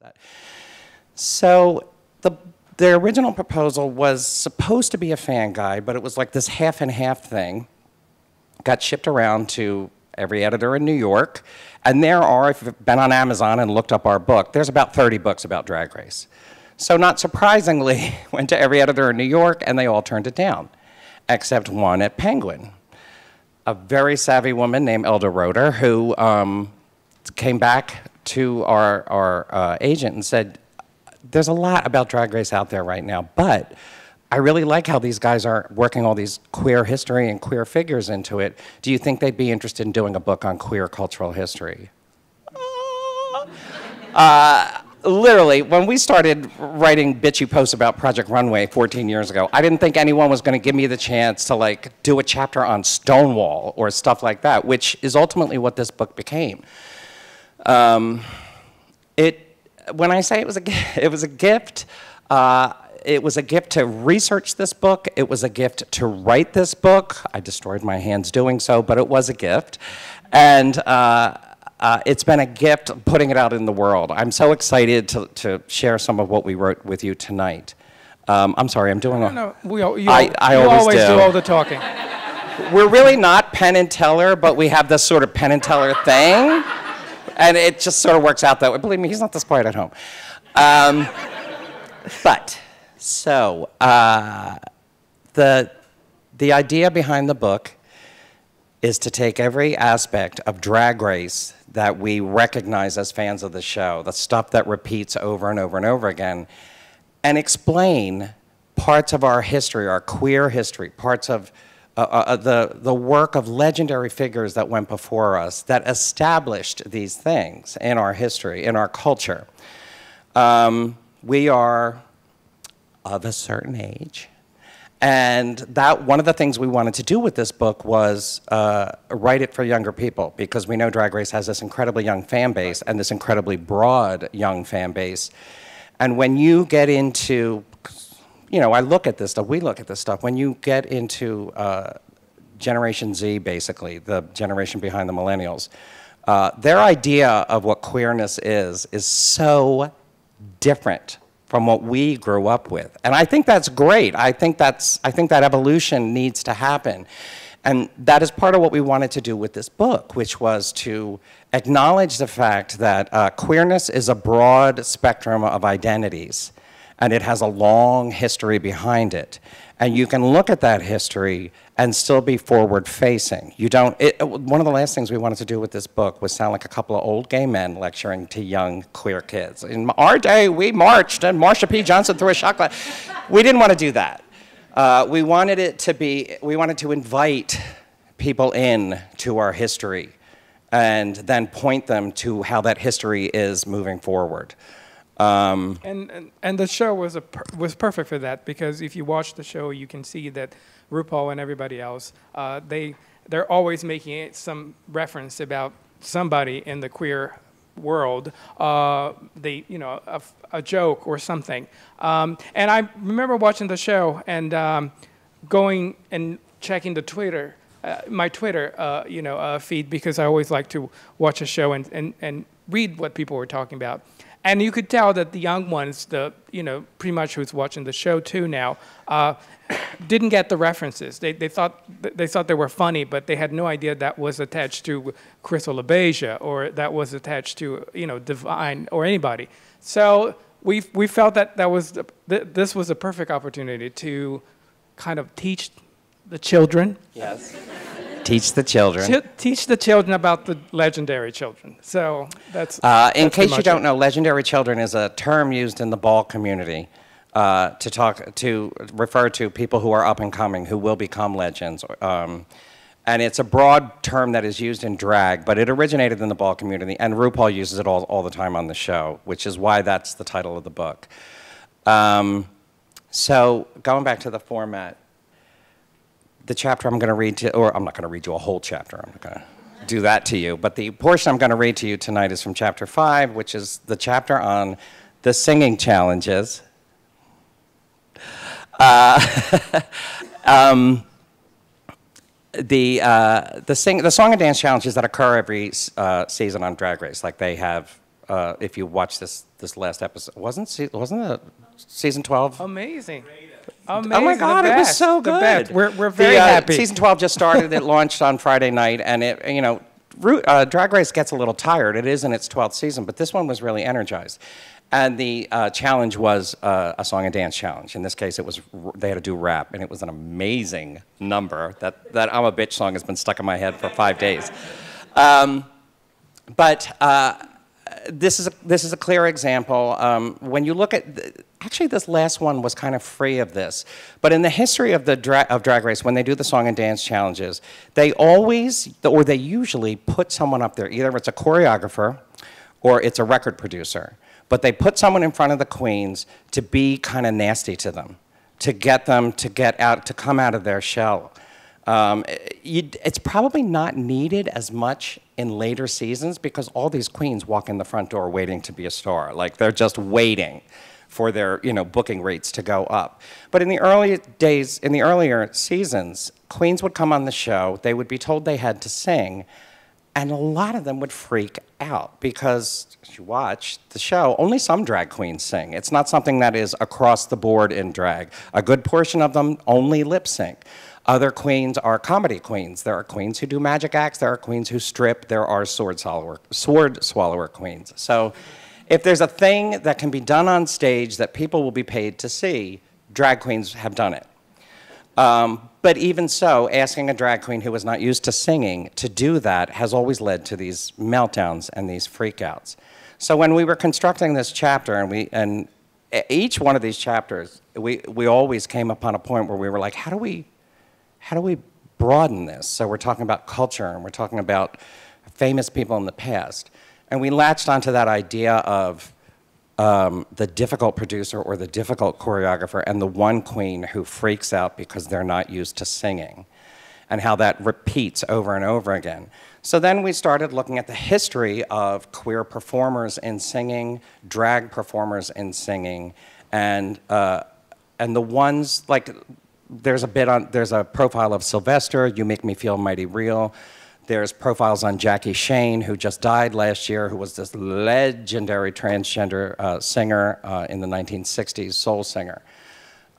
that. So the original proposal was supposed to be a fan guide, but it was like this half and half thing. Got shipped around to every editor in New York, and there are, if you've been on Amazon and looked up our book, there's about 30 books about Drag Race. So not surprisingly, went to every editor in New York, and they all turned it down, except one at Penguin. A very savvy woman named Elda Roeder, who came back to our agent and said, there's a lot about Drag Race out there right now, but I really like how these guys are working all these queer history and queer figures into it. Do you think they'd be interested in doing a book on queer cultural history? Literally, when we started writing bitchy posts about Project Runway 14 years ago, I didn't think anyone was going to give me the chance to like do a chapter on Stonewall or stuff like that, which is ultimately what this book became. When I say it was a gift, it was a gift to research this book. It was a gift to write this book. I destroyed my hands doing so, but it was a gift. And it's been a gift putting it out in the world. I'm so excited to share some of what we wrote with you tonight. I'm sorry, I'm doing No, you always do all the talking. We're really not Penn and Teller, but we have this sort of Penn and Teller thing. And it just sort of works out that way. Believe me, he's not this quiet at home. The idea behind the book is to take every aspect of Drag Race that we recognize as fans of the show, the stuff that repeats over and over and over again, and explain parts of our history, our queer history, parts of the work of legendary figures that went before us that established these things in our history, in our culture. We are of a certain age. And that one of the things we wanted to do with this book was write it for younger people, because we know Drag Race has this incredibly young fan base and this incredibly broad young fan base. And when you get into, you know, I look at this stuff, we look at this stuff, when you get into Generation Z, basically, the generation behind the millennials, their idea of what queerness is so different from what we grew up with. And I think that's great. I think that evolution needs to happen. And that is part of what we wanted to do with this book, which was to acknowledge the fact that queerness is a broad spectrum of identities, and it has a long history behind it. And you can look at that history and still be forward-facing. One of the last things we wanted to do with this book was sound like a couple of old gay men lecturing to young queer kids. In our day, we marched, and Marsha P. Johnson threw a shot glass. We didn't want to do that. We wanted to invite people in to our history and then point them to how that history is moving forward. And the show was perfect for that, because if you watch the show, you can see that RuPaul and everybody else, they're always making some reference about somebody in the queer world, a joke or something. And I remember watching the show and going and checking the Twitter, my Twitter, feed, because I always like to watch a show and read what people were talking about. And you could tell that the young ones, pretty much who's watching the show too now, didn't get the references. They thought they were funny, but they had no idea that was attached to Crystal LaBeija or that was attached to Divine or anybody. So we felt that this was a perfect opportunity to kind of teach the children. Yes. Teach the children. Teach the children about the legendary children. So that's. In case you don't know, legendary children is a term used in the ball community to refer to people who are up and coming, who will become legends. And it's a broad term that is used in drag, but it originated in the ball community, and RuPaul uses it all the time on the show, which is why that's the title of the book. So going back to the format. The chapter I'm going to read to, or I'm not going to read you a whole chapter, I'm not going to do that to you, but the portion I'm going to read to you tonight is from chapter 5, which is the chapter on the singing challenges. The song and dance challenges that occur every season on Drag Race, like they have if you watch this last episode. Wasn't it season 12? Amazing. Oh my God, it was so good. The best. We're very happy. Season 12 just started. It launched on Friday night, and Drag Race gets a little tired. It is in its 12th season, but this one was really energized. And the challenge was a song and dance challenge. In this case, they had to do rap, and it was an amazing number. That I'm a Bitch song has been stuck in my head for 5 days. This is a clear example. When you look at, actually this last one was kind of free of this, but in the history of Drag Race, when they do the song and dance challenges, they usually put someone up there. Either it's a choreographer or it's a record producer, but they put someone in front of the queens to be kind of nasty to them, to get them to come out of their shell. It's probably not needed as much in later seasons because all these queens walk in the front door waiting to be a star. Like they're just waiting for their booking rates to go up. But in the early days, in the earlier seasons, queens would come on the show, they would be told they had to sing, and a lot of them would freak out because, as you watch the show, only some drag queens sing. It's not something that is across the board in drag. A good portion of them only lip sync. Other queens are comedy queens. There are queens who do magic acts. There are queens who strip. There are sword swallower queens. So if there's a thing that can be done on stage that people will be paid to see, drag queens have done it. But even so, asking a drag queen who was not used to singing to do that has always led to these meltdowns and these freakouts. So when we were constructing this chapter, and each one of these chapters, we always came upon a point where we were like, how do we broaden this? So we're talking about culture, and we're talking about famous people in the past. And we latched onto that idea of the difficult producer or the difficult choreographer and the one queen who freaks out because they're not used to singing, and how that repeats over and over again. So then we started looking at the history of queer performers in singing, drag performers in singing, and the ones like, there's a profile of Sylvester, You Make Me Feel Mighty Real. There's profiles on Jackie Shane, who just died last year, who was this legendary transgender singer in the 1960s, soul singer.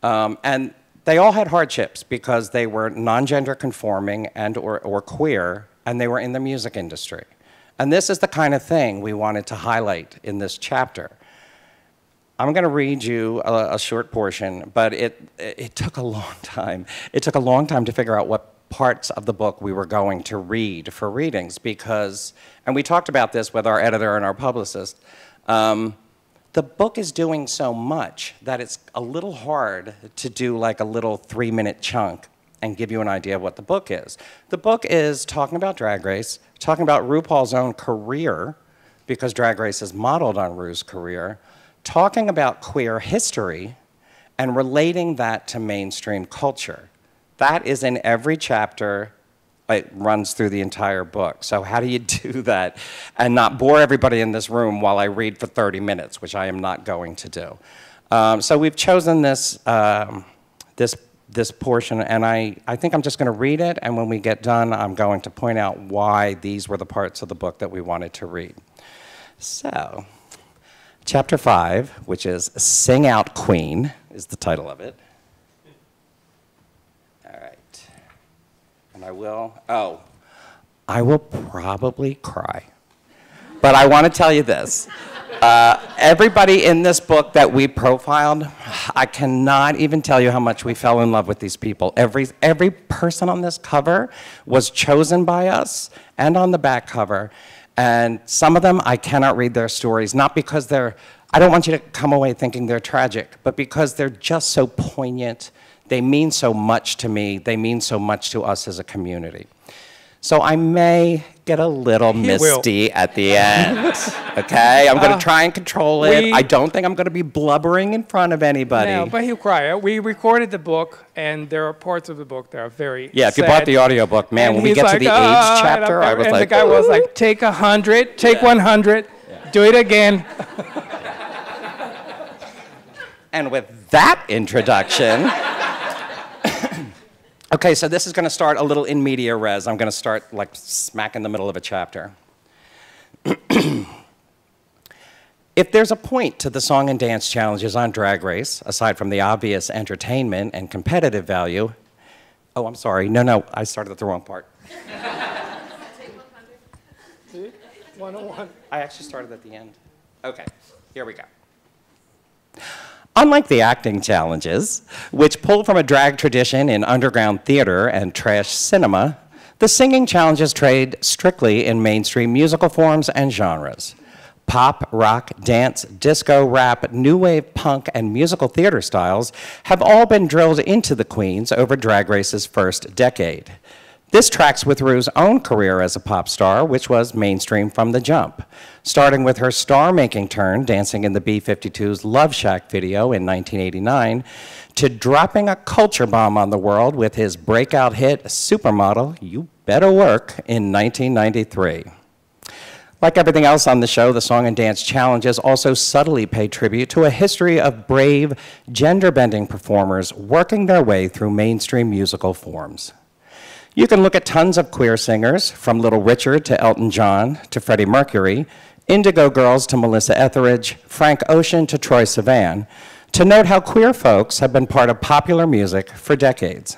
And they all had hardships because they were non-gender conforming and or queer, and they were in the music industry. And this is the kind of thing we wanted to highlight in this chapter. I'm going to read you a short portion, but it took a long time. It took a long time to figure out what parts of the book we were going to read for readings because, and we talked about this with our editor and our publicist, the book is doing so much that it's a little hard to do like a little 3-minute chunk and give you an idea of what the book is. The book is talking about Drag Race, talking about RuPaul's own career, because Drag Race is modeled on Ru's career, talking about queer history, and relating that to mainstream culture. That is in every chapter. It runs through the entire book. So how do you do that and not bore everybody in this room while I read for 30 minutes, which I am not going to do. So we've chosen this, this portion, and I think I'm just going to read it, and when we get done, I'm going to point out why these were the parts of the book that we wanted to read. So, Chapter 5, which is Sing Out Queen, is the title of it. All right. And I will probably cry. But I want to tell you this. Everybody in this book that we profiled, I cannot even tell you how much we fell in love with these people. Every person on this cover was chosen by us, and on the back cover. And some of them, I cannot read their stories, not because I don't want you to come away thinking they're tragic, but because they're just so poignant. They mean so much to me. They mean so much to us as a community. So I may get a little misty at the end, okay? I'm going to try and control it. I don't think I'm going to be blubbering in front of anybody. No, but he'll cry. We recorded the book, and there are parts of the book that are very if you sad. bought the audiobook, man, when we get to the AIDS chapter, I was like, and the guy was like, take 100, take 100, do it again. And with that introduction... Okay, so this is going to start a little in media res. I'm going to start like smack in the middle of a chapter. If there's a point to the song and dance challenges on Drag Race, aside from the obvious entertainment and competitive value, oh, I'm sorry, no, I started at the wrong part. See? 101. I actually started at the end. Okay, here we go. Unlike the acting challenges, which pull from a drag tradition in underground theater and trash cinema, the singing challenges trade strictly in mainstream musical forms and genres. Pop, rock, dance, disco, rap, new wave, punk, and musical theater styles have all been drilled into the queens over Drag Race's first decade. This tracks with Ru's own career as a pop star, which was mainstream from the jump, starting with her star-making turn dancing in the B-52's Love Shack video in 1989, to dropping a culture bomb on the world with his breakout hit, Supermodel, You Better Work, in 1993. Like everything else on the show, the Song and Dance Challenges also subtly pay tribute to a history of brave, gender-bending performers working their way through mainstream musical forms. You can look at tons of queer singers, from Little Richard to Elton John to Freddie Mercury, Indigo Girls to Melissa Etheridge, Frank Ocean to Troye Sivan, to note how queer folks have been part of popular music for decades.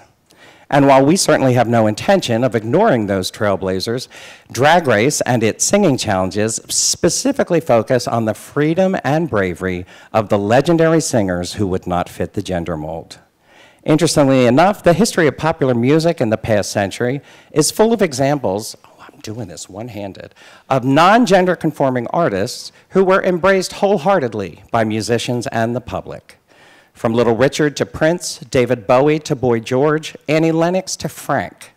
And while we certainly have no intention of ignoring those trailblazers, Drag Race and its singing challenges specifically focus on the freedom and bravery of the legendary singers who would not fit the gender mold. Interestingly enough, the history of popular music in the past century is full of examples, oh, I'm doing this one-handed, of non-gender conforming artists who were embraced wholeheartedly by musicians and the public. From Little Richard to Prince, David Bowie to Boy George, Annie Lennox to Frank.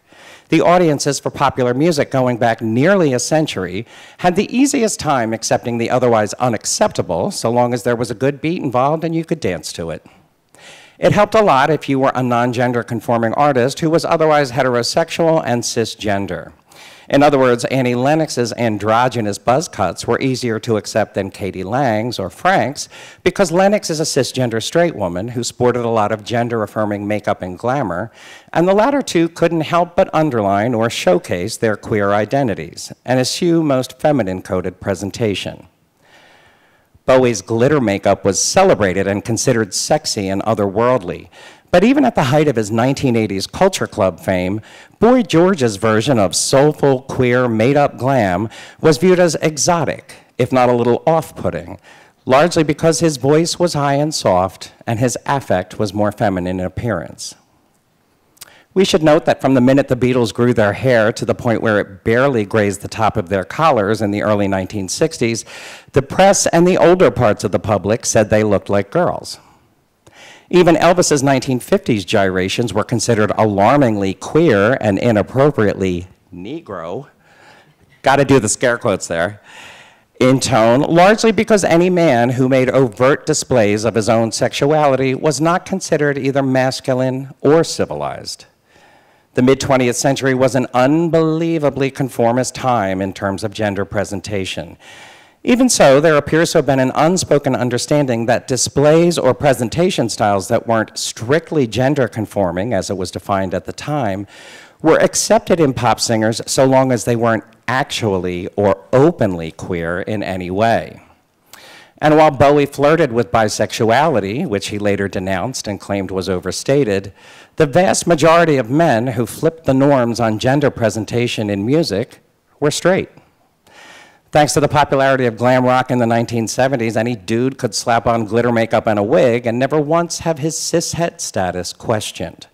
The audiences for popular music going back nearly a century had the easiest time accepting the otherwise unacceptable, so long as there was a good beat involved and you could dance to it. It helped a lot if you were a non-gender conforming artist who was otherwise heterosexual and cisgender. In other words, Annie Lennox's androgynous buzz cuts were easier to accept than Katie Lang's or Frank's because Lennox is a cisgender straight woman who sported a lot of gender-affirming makeup and glamour, and the latter two couldn't help but underline or showcase their queer identities and eschew most feminine-coded presentation. Bowie's glitter makeup was celebrated and considered sexy and otherworldly. But even at the height of his 1980s Culture Club fame, Boy George's version of soulful, queer, made-up glam was viewed as exotic, if not a little off-putting, largely because his voice was high and soft and his affect was more feminine in appearance. We should note that from the minute the Beatles grew their hair to the point where it barely grazed the top of their collars in the early 1960s, the press and the older parts of the public said they looked like girls. Even Elvis's 1950s gyrations were considered alarmingly queer and inappropriately Negro. Got to do the scare quotes there. In tone, largely because any man who made overt displays of his own sexuality was not considered either masculine or civilized. The mid-20th century was an unbelievably conformist time in terms of gender presentation. Even so, there appears to have been an unspoken understanding that displays or presentation styles that weren't strictly gender conforming, as it was defined at the time, were accepted in pop singers so long as they weren't actually or openly queer in any way. And while Bowie flirted with bisexuality, which he later denounced and claimed was overstated, the vast majority of men who flipped the norms on gender presentation in music were straight. Thanks to the popularity of glam rock in the 1970s, any dude could slap on glitter makeup and a wig and never once have his cishet status questioned.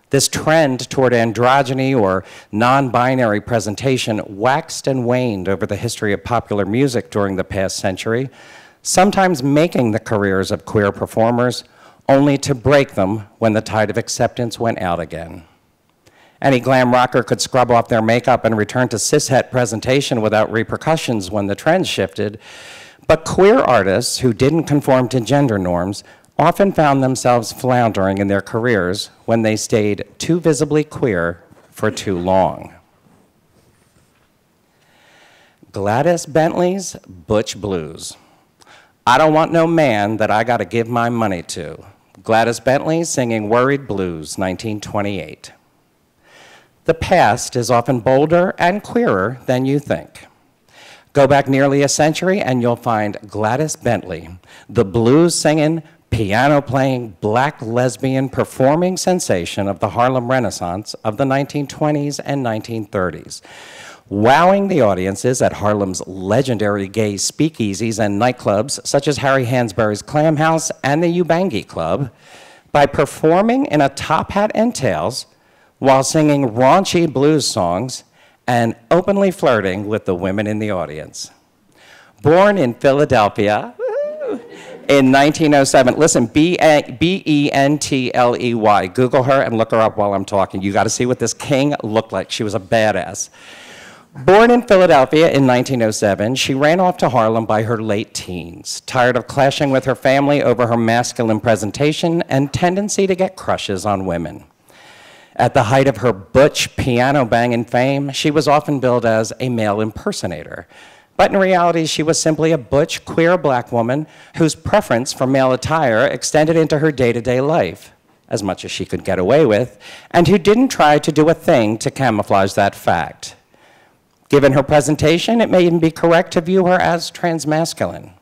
This trend toward androgyny or non-binary presentation waxed and waned over the history of popular music during the past century, sometimes making the careers of queer performers only to break them when the tide of acceptance went out again. Any glam rocker could scrub off their makeup and return to cishet presentation without repercussions when the trends shifted, but queer artists who didn't conform to gender norms often found themselves floundering in their careers when they stayed too visibly queer for too long. Gladys Bentley's Butch Blues. I don't want no man that I gotta give my money to. Gladys Bentley singing Worried Blues, 1928. The past is often bolder and queerer than you think. Go back nearly a century and you'll find Gladys Bentley, the blues-singing, piano-playing, black lesbian performing sensation of the Harlem Renaissance of the 1920s and 1930s, wowing the audiences at Harlem's legendary gay speakeasies and nightclubs such as Harry Hansberry's Clam House and the Ubangi Club by performing in a top hat and tails while singing raunchy blues songs and openly flirting with the women in the audience. Born in Philadelphia in 1907, listen, Bentley, Google her and look her up while I'm talking. You gotta see what this king looked like. She was a badass. Born in Philadelphia in 1907, she ran off to Harlem by her late teens, tired of clashing with her family over her masculine presentation and tendency to get crushes on women. At the height of her butch piano-banging fame, she was often billed as a male impersonator. But in reality, she was simply a butch, queer black woman whose preference for male attire extended into her day-to-day life, as much as she could get away with, and who didn't try to do a thing to camouflage that fact. Given her presentation, it may even be correct to view her as transmasculine.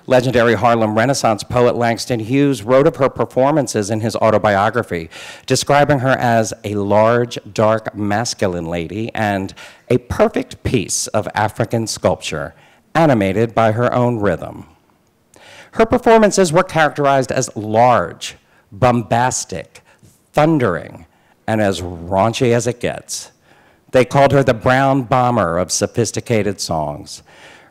Legendary Harlem Renaissance poet Langston Hughes wrote of her performances in his autobiography, describing her as a large, dark, masculine lady and a perfect piece of African sculpture, animated by her own rhythm. Her performances were characterized as large, bombastic, thundering, and as raunchy as it gets. They called her the brown bomber of sophisticated songs.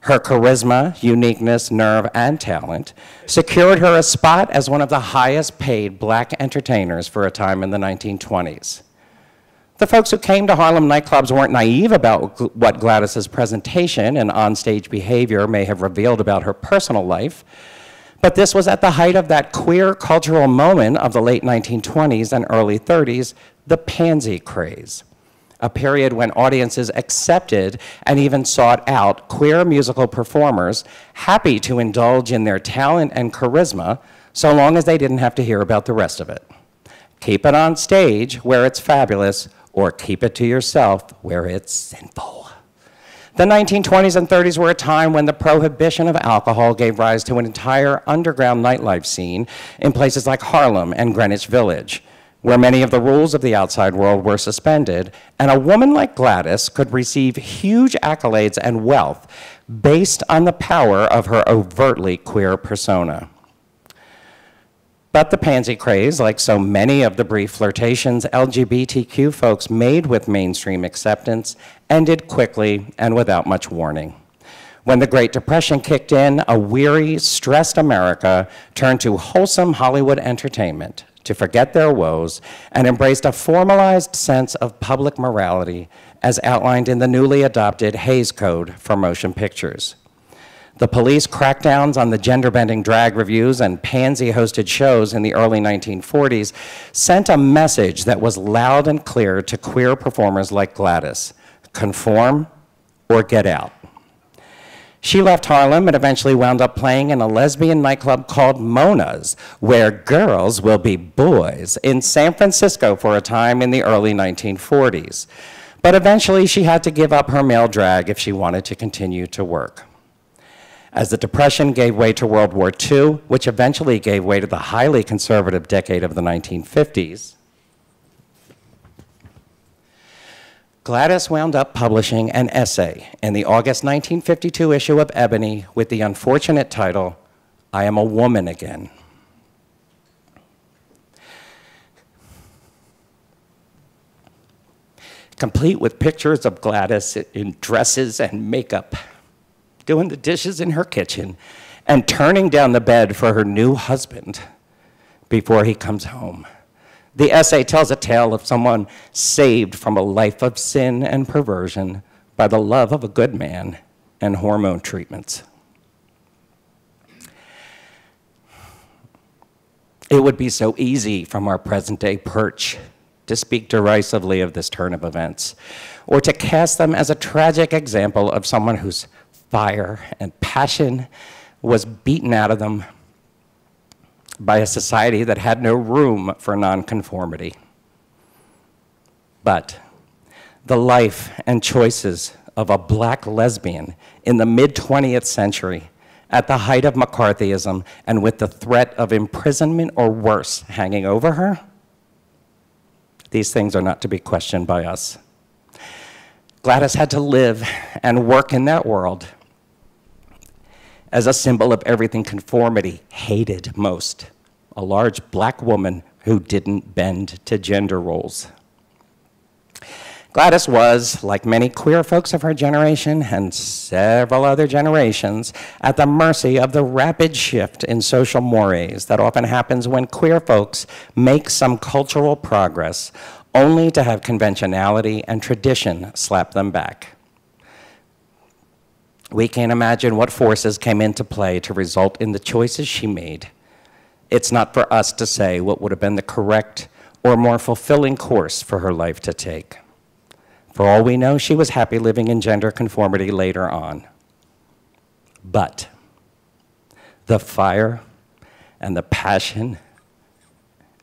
Her charisma, uniqueness, nerve, and talent secured her a spot as one of the highest paid black entertainers for a time in the 1920s. The folks who came to Harlem nightclubs weren't naive about what Gladys's presentation and onstage behavior may have revealed about her personal life, but this was at the height of that queer cultural moment of the late 1920s and early 30s, the Pansy Craze, a period when audiences accepted and even sought out queer musical performers happy to indulge in their talent and charisma so long as they didn't have to hear about the rest of it. Keep it on stage where it's fabulous, or keep it to yourself where it's sinful. The 1920s and 30s were a time when the prohibition of alcohol gave rise to an entire underground nightlife scene in places like Harlem and Greenwich Village, where many of the rules of the outside world were suspended, and a woman like Gladys could receive huge accolades and wealth based on the power of her overtly queer persona. But the Pansy Craze, like so many of the brief flirtations LGBTQ folks made with mainstream acceptance, ended quickly and without much warning. When the Great Depression kicked in, a weary, stressed America turned to wholesome Hollywood entertainment to forget their woes, and embraced a formalized sense of public morality as outlined in the newly adopted Hays Code for motion pictures. The police crackdowns on the gender-bending drag reviews and pansy-hosted shows in the early 1940s sent a message that was loud and clear to queer performers like Gladys: conform or get out. She left Harlem and eventually wound up playing in a lesbian nightclub called Mona's, where girls will be boys, in San Francisco for a time in the early 1940s. But eventually she had to give up her male drag if she wanted to continue to work. As the Depression gave way to World War II, which eventually gave way to the highly conservative decade of the 1950s, Gladys wound up publishing an essay in the August 1952 issue of Ebony with the unfortunate title, "I Am a Woman Again." Complete with pictures of Gladys in dresses and makeup, doing the dishes in her kitchen, and turning down the bed for her new husband before he comes home. The essay tells a tale of someone saved from a life of sin and perversion by the love of a good man and hormone treatments. It would be so easy from our present-day perch to speak derisively of this turn of events, or to cast them as a tragic example of someone whose fire and passion was beaten out of them by a society that had no room for nonconformity. But the life and choices of a black lesbian in the mid-20th century, at the height of McCarthyism and with the threat of imprisonment or worse hanging over her? These things are not to be questioned by us. Gladys had to live and work in that world as a symbol of everything conformity hated most, a large black woman who didn't bend to gender roles. Gladys was, like many queer folks of her generation and several other generations, at the mercy of the rapid shift in social mores that often happens when queer folks make some cultural progress only to have conventionality and tradition slap them back. We can't imagine what forces came into play to result in the choices she made. It's not for us to say what would have been the correct or more fulfilling course for her life to take. For all we know, she was happy living in gender conformity later on. But the fire and the passion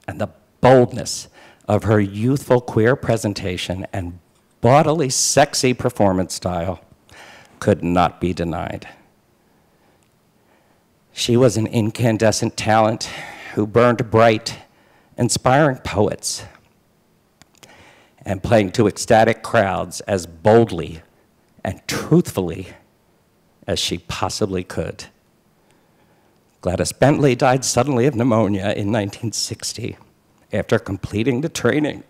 and the boldness of her youthful queer presentation and bodily sexy performance style could not be denied. She was an incandescent talent who burned bright, inspiring poets and playing to ecstatic crowds as boldly and truthfully as she possibly could. Gladys Bentley died suddenly of pneumonia in 1960 after completing the training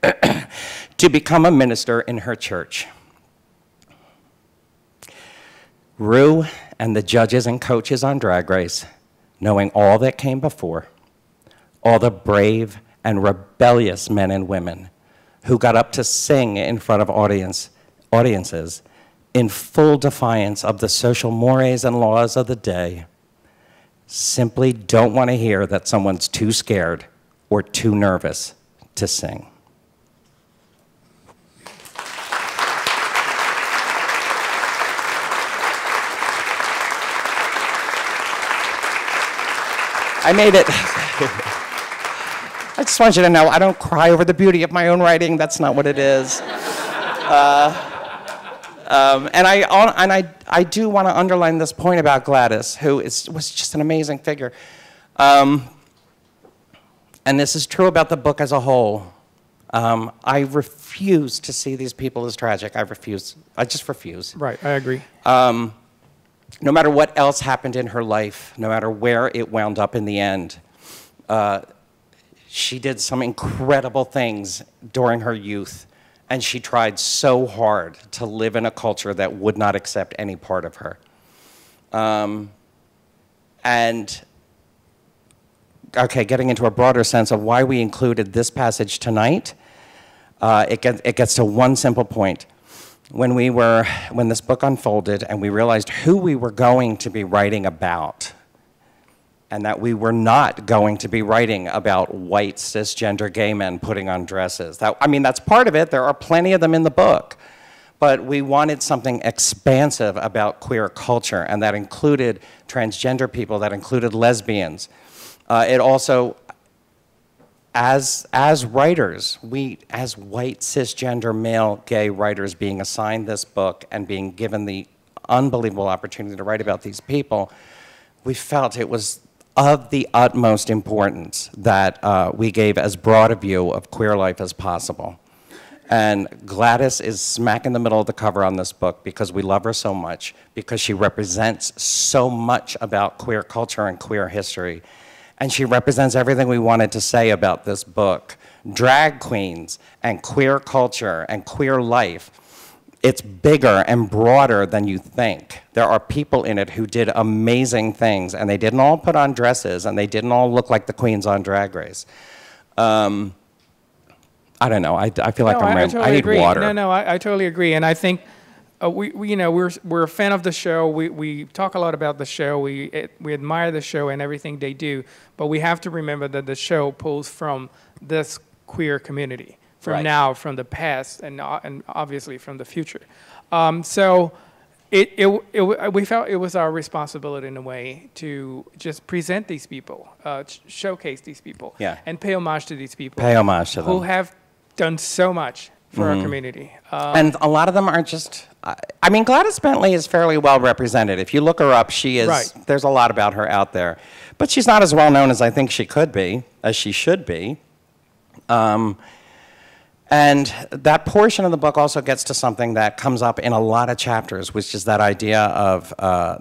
to become a minister in her church. Ru and the judges and coaches on Drag Race, knowing all that came before, all the brave and rebellious men and women who got up to sing in front of audiences in full defiance of the social mores and laws of the day, simply don't want to hear that someone's too scared or too nervous to sing. I made it. I just want you to know, I don't cry over the beauty of my own writing. That's not what it is. And I do want to underline this point about Gladys, who was just an amazing figure. And this is true about the book as a whole. I refuse to see these people as tragic. I refuse. I just refuse. Right, I agree. No matter what else happened in her life, no matter where it wound up in the end, she did some incredible things during her youth, and she tried so hard to live in a culture that would not accept any part of her. And, okay, getting into a broader sense of why we included this passage tonight, it gets to one simple point. When this book unfolded and we realized who we were going to be writing about, and that we were not going to be writing about white cisgender gay men putting on dresses. That's part of it. There are plenty of them in the book. But we wanted something expansive about queer culture, and that included transgender people, that included lesbians. It also, as writers, as white cisgender male gay writers being assigned this book and being given the unbelievable opportunity to write about these people, we felt it was of the utmost importance that we gave as broad a view of queer life as possible. And Gladys is smack in the middle of the cover on this book because we love her so much, because she represents so much about queer culture and queer history. And she represents everything we wanted to say about this book. Drag queens and queer culture and queer life. It's bigger and broader than you think. There are people in it who did amazing things, and they didn't all put on dresses, and they didn't all look like the queens on Drag Race. I don't know. I feel like I need agree. water. No, I totally agree. And I think we're a fan of the show. We talk a lot about the show. We admire the show and everything they do. But we have to remember that the show pulls from this queer community. From now, from the past, and obviously from the future. So we felt it was our responsibility in a way to just present these people, showcase these people, and pay homage to these people. Pay homage to them. Who have done so much for our community. And a lot of them are just, I mean, Gladys Bentley is fairly well represented. If you look her up, she is, Right. there's a lot about her out there. But she's not as well known as I think she could be, as she should be. And that portion of the book also gets to something that comes up in a lot of chapters, which is that idea of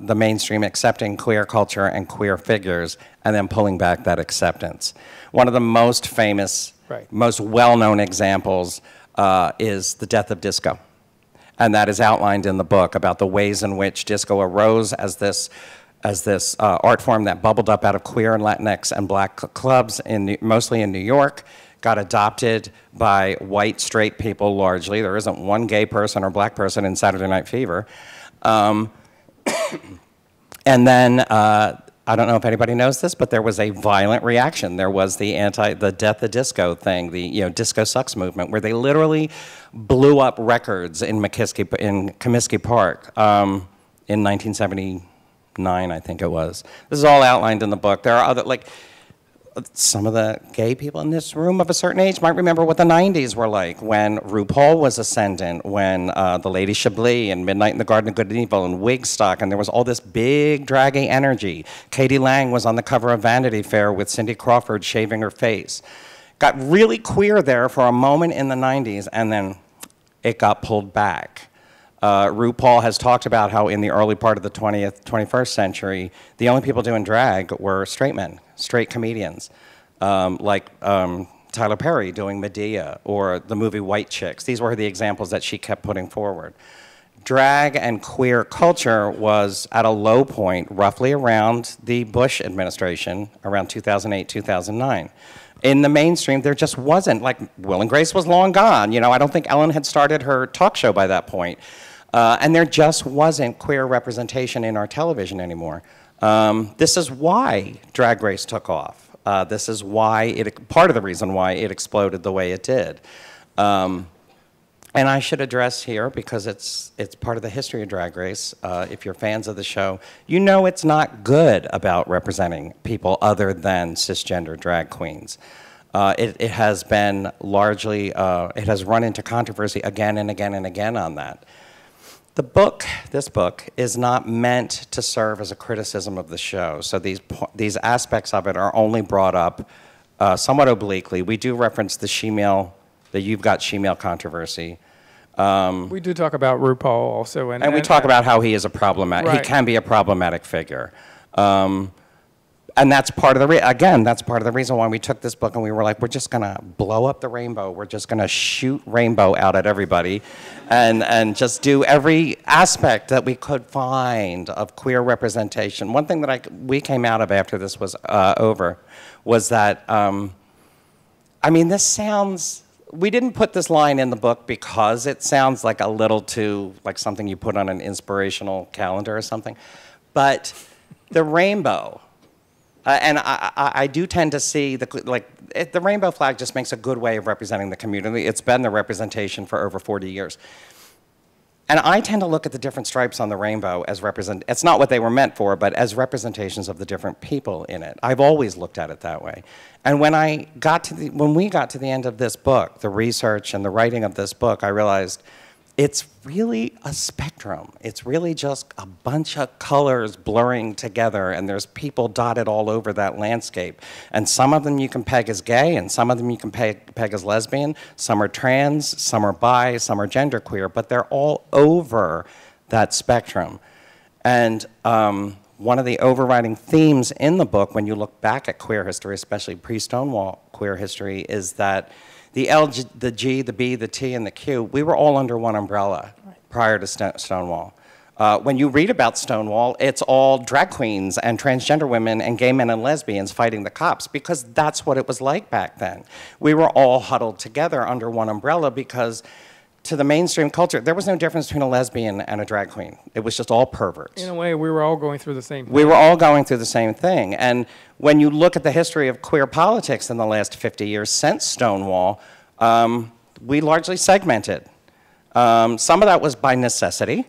the mainstream accepting queer culture and queer figures and then pulling back that acceptance. One of the most famous, Right. most well-known examples is the death of disco. And that is outlined in the book about the ways in which disco arose as this art form that bubbled up out of queer and Latinx and black clubs, mostly in New York, got adopted by white straight people largely. There isn't one gay person or black person in Saturday Night Fever. And then, I don't know if anybody knows this, but there was a violent reaction. There was the death of disco thing, the disco sucks movement, where they literally blew up records in Comiskey Park in 1979, I think it was. This is all outlined in the book. There are other, like, some of the gay people in this room of a certain age might remember what the 90s were like when RuPaul was ascendant, when the Lady Chablis and Midnight in the Garden of Good and Evil and Wigstock, and there was all this big draggy energy. Katie Lang was on the cover of Vanity Fair with Cindy Crawford shaving her face. Got really queer there for a moment in the 90s, and then it got pulled back. RuPaul has talked about how in the early part of the 21st century, the only people doing drag were straight men, straight comedians, like Tyler Perry doing Medea, or the movie White Chicks. These were the examples that she kept putting forward. Drag and queer culture was at a low point roughly around the Bush administration, around 2008, 2009. In the mainstream, there just wasn't, like, Will and Grace was long gone. You know, I don't think Ellen had started her talk show by that point. And there just wasn't queer representation in our television anymore. This is why Drag Race took off. This is why part of the reason why it exploded the way it did. And I should address here, because it's part of the history of Drag Race, if you're fans of the show, you know it's not good about representing people other than cisgender drag queens. It has been largely, it has run into controversy again and again and again on that. This book, is not meant to serve as a criticism of the show. So these aspects of it are only brought up somewhat obliquely. We do reference the You've Got She-Male controversy. We do talk about RuPaul also. And we talk about how he is Right. he can be a problematic figure. And that's part of that's part of the reason why we took this book and we were like, we're just gonna blow up the rainbow. We're just gonna shoot rainbow out at everybody and just do every aspect that we could find of queer representation. One thing that we came out of after this was over was that, I mean, we didn't put this line in the book because it sounds like a little too, like something you put on an inspirational calendar or something, but the rainbow, and I do tend to see the rainbow flag just makes a good way of representing the community. It's been the representation for over 40 years. And I tend to look at the different stripes on the rainbow as it's not what they were meant for, but as representations of the different people in it. I've always looked at it that way. And when we got to the end of this book, the research and the writing of this book, I realized it's really a spectrum. It's really just a bunch of colors blurring together, and there's people dotted all over that landscape. And some of them you can peg as gay, and some of them you can peg as lesbian. Some are trans, some are bi, some are genderqueer, but they're all over that spectrum. And one of the overriding themes in the book, when you look back at queer history, especially pre-Stonewall queer history, is that the L, the G, the B, the T, and the Q, we were all under one umbrella prior to Stonewall. When you read about Stonewall, it's all drag queens and transgender women and gay men and lesbians fighting the cops, because that's what it was like back then. We were all huddled together under one umbrella because to the mainstream culture, there was no difference between a lesbian and a drag queen. It was just all perverts. In a way, we were all going through the same thing. We were all going through the same thing. And when you look at the history of queer politics in the last 50 years since Stonewall, we largely segmented. Some of that was by necessity.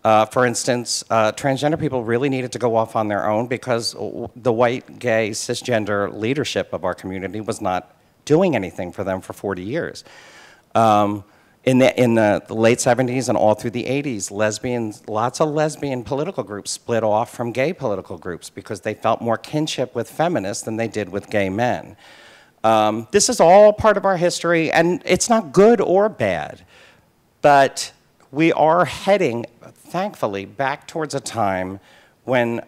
For instance, transgender people really needed to go off on their own because the white, gay, cisgender leadership of our community was not doing anything for them for 40 years. in the late 70s and all through the 80s, lots of lesbian political groups split off from gay political groups because they felt more kinship with feminists than they did with gay men. This is all part of our history, and it's not good or bad, but we are heading, thankfully, back towards a time when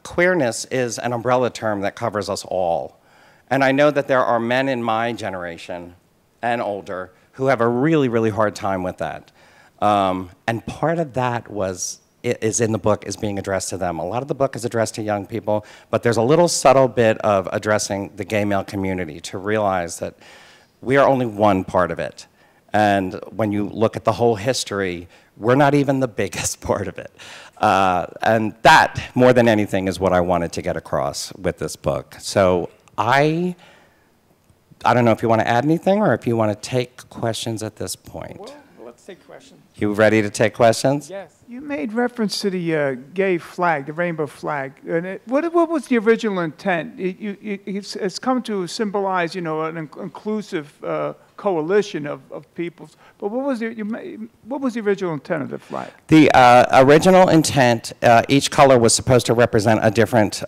queerness is an umbrella term that covers us all. And I know that there are men in my generation and older who have a really, really hard time with that. And part of that is in the book, is being addressed to them. A lot of the book is addressed to young people, but there's a little subtle bit of addressing the gay male community to realize that we are only one part of it. And when you look at the whole history, we're not even the biggest part of it. And that, more than anything, is what I wanted to get across with this book. So I don't know if you want to add anything or if you want to take questions at this point. Well, let's take questions. You ready to take questions? Yes. You made reference to the gay flag, the rainbow flag. And what was the original intent? It's come to symbolize, you know, an inclusive coalition of peoples. But what was the original intent of the flag? The original intent, each color was supposed to represent a different,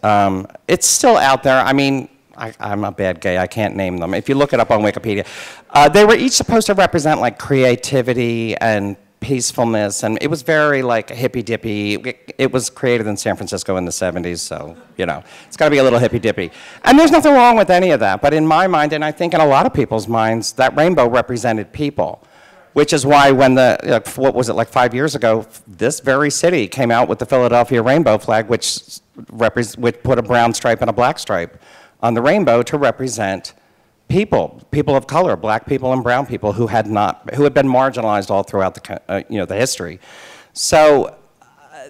it's still out there. I mean, I'm a bad gay, I can't name them. If you look it up on Wikipedia, they were each supposed to represent like creativity and peacefulness, and it was very like hippy-dippy. It was created in San Francisco in the 70s, so, you know, it's got to be a little hippy-dippy. And there's nothing wrong with any of that, but in my mind, and I think in a lot of people's minds, that rainbow represented people, which is why when what was it, like 5 years ago, this very city came out with the Philadelphia rainbow flag, which put a brown stripe and a black stripe on the rainbow to represent people of color, black people and brown people who had been marginalized all throughout the history. So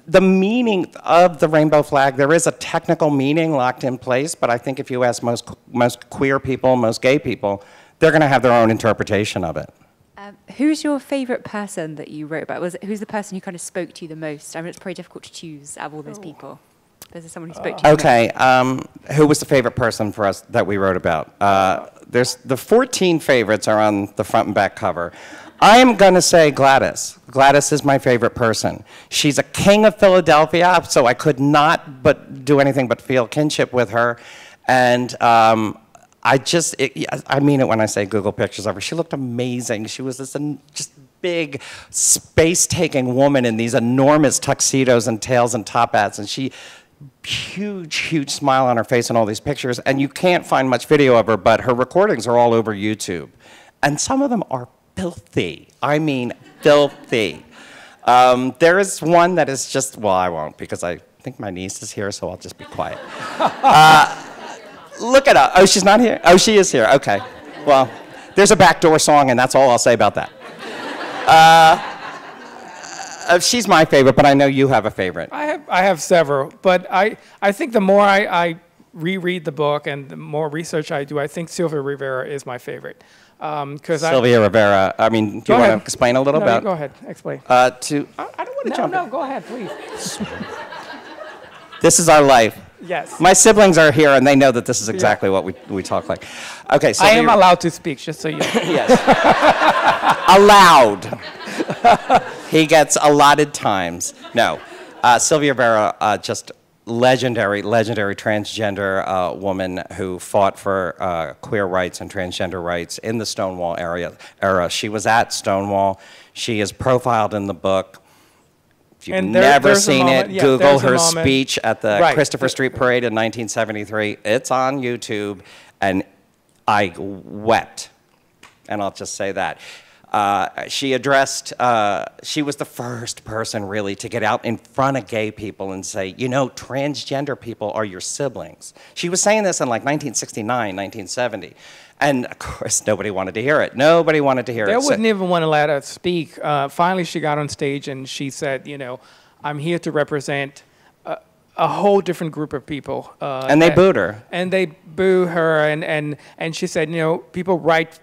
the meaning of the rainbow flag, there is a technical meaning locked in place, but I think if you ask most queer people, most gay people, they're going to have their own interpretation of it. Who's your favorite person that you wrote about? Who's the person who kind of spoke to you the most? I mean, it's probably difficult to choose out of all those people. There's someone who spoke to you. Okay, who was the favorite person for us that we wrote about? There's the 14 favorites are on the front and back cover. I am going to say Gladys. Gladys is my favorite person. She's a king of Philadelphia, so I could not but do anything but feel kinship with her. And I mean it when I say Google pictures of her. She looked amazing. She was this just big, space-taking woman in these enormous tuxedos and tails and top hats, and huge smile on her face in all these pictures, and you can't find much video of her, but her recordings are all over YouTube. And some of them are filthy. I mean, filthy. There is one that is just, well, I won't, because I think my niece is here, so I'll just be quiet. Look it up. Oh, she's not here? Oh, she is here. Okay. Well, there's a backdoor song, and that's all I'll say about that. She's my favorite, but I know you have a favorite. I have several, but I think the more I reread the book and the more research I do, I think Sylvia Rivera is my favorite. Sylvia Rivera. I mean, do you want to explain a little about? Go ahead, explain. I don't want to jump. No, go ahead, please. This is our life. Yes. My siblings are here, and they know that this is exactly what we talk like. Okay, I am allowed to speak, just so you know. Yes. Allowed. He gets allotted times. No. Sylvia Rivera, just legendary transgender woman who fought for queer rights and transgender rights in the Stonewall era. She was at Stonewall. She is profiled in the book. If you've never seen it, Google her speech at the Christopher Street Parade in 1973. It's on YouTube, and I wept, and I'll just say that. She was the first person really to get out in front of gay people and say, you know, transgender people are your siblings. She was saying this in like 1969, 1970. And of course, nobody wanted to hear it. Nobody wanted to hear it. They wouldn't even want to let her speak. Finally, she got on stage and she said, you know, I'm here to represent a whole different group of people. And they booed her. And they boo her. And she said, you know, people write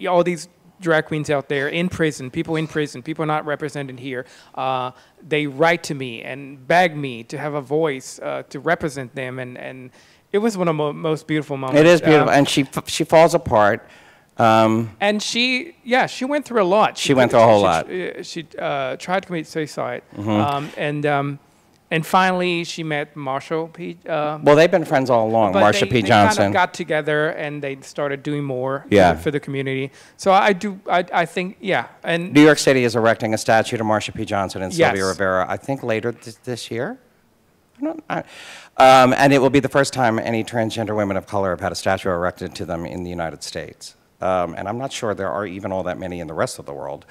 all these drag queens out there in prison, people not represented here. They write to me and beg me to have a voice to represent them. And it was one of the most beautiful moments. It is beautiful, and she falls apart. And she went through a lot. She went through a whole lot. She tried to commit suicide. Mm-hmm. And finally, she met Marshall P. Well, they've been friends all along, Marsha P. They Johnson. kind of got together and they started doing more Yeah. for the community. So I think, yeah. And New York City is erecting a statue to Marsha P. Johnson and Yes. Sylvia Rivera, I think later this year. And it will be the first time any transgender women of color have had a statue erected to them in the United States. And I'm not sure there are even all that many in the rest of the world.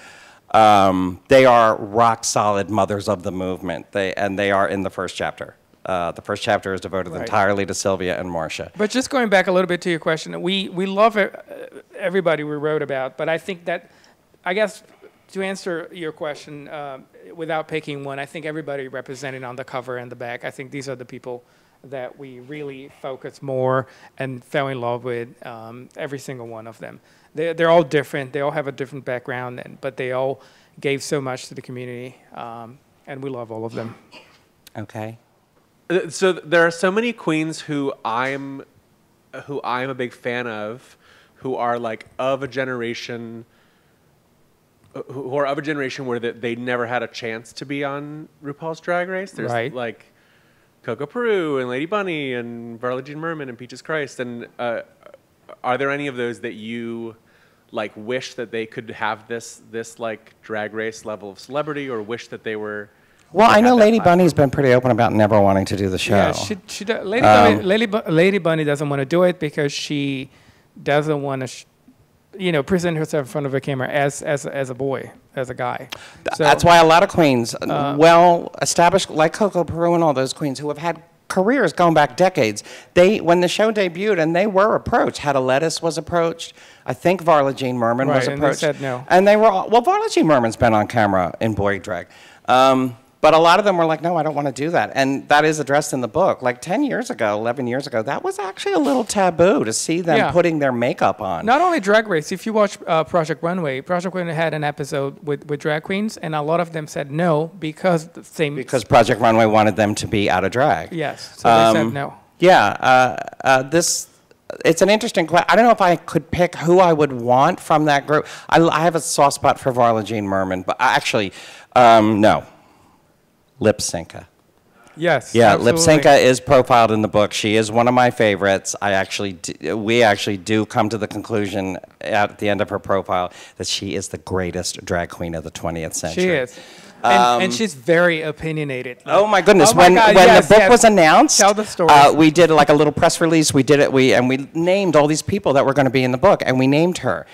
They are rock-solid mothers of the movement, and they are in the first chapter. The first chapter is devoted entirely to Sylvia and Marcia. But just going back a little bit to your question, we love everybody we wrote about, but I think that, I guess, to answer your question without picking one, I think everybody represented on the cover and the back, I think these are the people that we really focus more and fell in love with, every single one of them. They're all different. They all have a different background, but they all gave so much to the community, and we love all of them. Okay. So there are so many queens who I'm a big fan of, who are like of a generation, who are of a generation where they never had a chance to be on RuPaul's Drag Race. There's like Coco Peru and Lady Bunny and Varla Jean Merman and Peaches Christ. And are there any of those that you like wish that they could have this like Drag Race level of celebrity, or wish that they were? Well, I know Lady Bunny's been pretty open about never wanting to do the show. Yeah, Lady Bunny doesn't want to do it because she doesn't want to, present herself in front of a camera as a boy, as a guy. So, that's why a lot of queens, well-established, like Coco Peru and all those queens who have had careers going back decades, when the show debuted and they were approached, Hedda Lettuce was approached, I think Varla Jean Merman was approached. And they said no. And they were all, well, Varla Jean Merman's been on camera in boy drag. But a lot of them were like, no, I don't want to do that. And that is addressed in the book. Like 10 years ago, 11 years ago, that was actually a little taboo to see them putting their makeup on. Not only Drag Race, if you watch Project Runway had an episode with drag queens, and a lot of them said no because the same... Because Project Runway wanted them to be out of drag. Yes, so they said no. Yeah, it's an interesting question. I don't know if I could pick who I would want from that group. I have a soft spot for Varla Jean Merman, but actually, no. Lip Synca. Yes. Yeah, absolutely. Lip Synca is profiled in the book. She is one of my favorites. We actually do come to the conclusion at the end of her profile that she is the greatest drag queen of the 20th century. She is. And she's very opinionated. Oh my goodness! Oh my when God, the book was announced, tell the story. We did like a little press release. We did it. We named all these people that were going to be in the book, and we named her.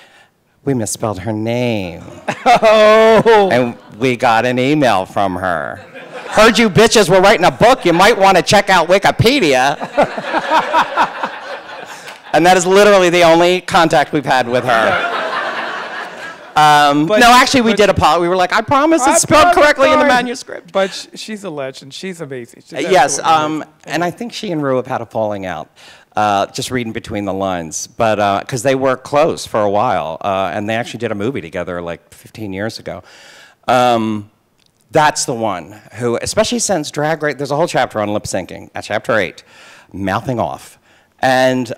We misspelled her name. Oh! And we got an email from her. Heard you bitches were writing a book. You might want to check out Wikipedia. And that is literally the only contact we've had with her. No, actually, we did apologize. We were like, I promise it's spelled correctly in the manuscript. But she's a legend. She's amazing. She's Yes, and I think she and Ru have had a falling out. Just reading between the lines, but because they were close for a while, and they actually did a movie together like 15 years ago. That's the one who, especially since Drag Race, there's a whole chapter on lip syncing at chapter 8, mouthing off, and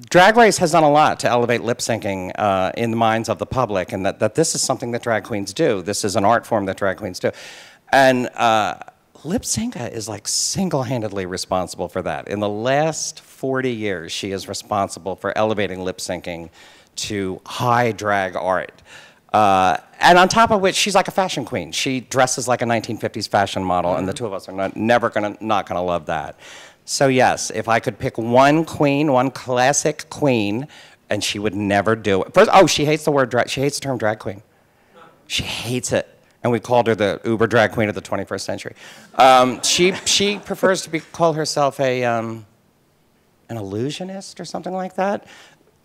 Drag Race has done a lot to elevate lip syncing in the minds of the public, and that this is something that drag queens do. This is an art form that drag queens do, and Lip Synca is like single-handedly responsible for that. In the last 40 years, she is responsible for elevating lip syncing to high drag art. And on top of which, she's like a fashion queen. She dresses like a 1950s fashion model, and the two of us are not gonna love that. So yes, if I could pick one queen, one classic queen, and she would never do it. First, she hates the word drag. She hates the term drag queen. She hates it. And we called her the Uber drag queen of the 21st century. She prefers to call herself an illusionist or something like that.